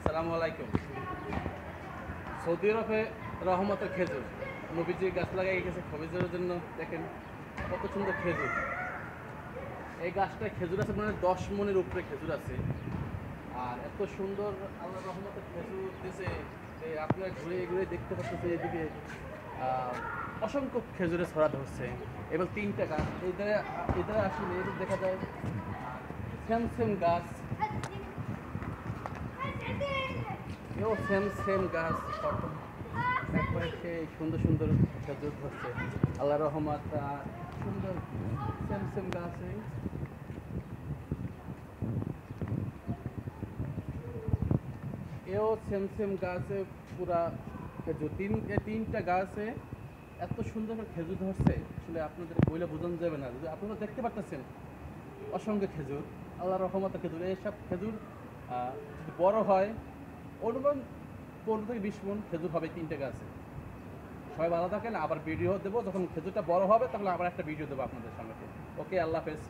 আসসালামু আলাইকুম। সৌদি আরবে রহমতের খেজুর, নবীজি গাছ লাগাই গেছে খেজুরের জন্য। দেখেন কত সুন্দর খেজুর। এই গাছটায় খেজুর আছে মানে 10 মণের উপরে খেজুর আছে। আর এত সুন্দর আল্লাহ রহমতের খেজুর দিয়েছে যে আপনারা ঘুরে ঘুরে দেখতে পাচ্ছেন এদিকে অসংখ্য খেজুরে ছড়া ধরছে। এবার 3টা গাছ এদের আসলে এদের দেখা যায় সেম সেম গাছ, এও সেম সেম গাছ তখন একবারে সেই সুন্দর সুন্দর খেজুর ধরছে আল্লাহ রহমত। সুন্দর সেম সেম গাছে এও সেম সেম গাছে পুরা খেজুর। 3টা গাছে এত সুন্দর করে খেজুর ধরছে আসলে আপনাদের বইলে বোঝানো যাবে না। যদি আপনারা দেখতে পাচ্ছেন অসংখ্য খেজুর, আল্লাহ রহমতের খেজুর। এইসব খেজুর যদি বড় হয় অনুমান 15 থেকে 20 মণ খেজুর হবে 3টা গাছে। সবাই ভালো থাকেন, আবার ভিডিও দেবো যখন খেজুরটা বড় হবে তখন আবার একটা ভিডিও দেবো আপনাদের সামনে। ওকে, আল্লাহ হাফেজ।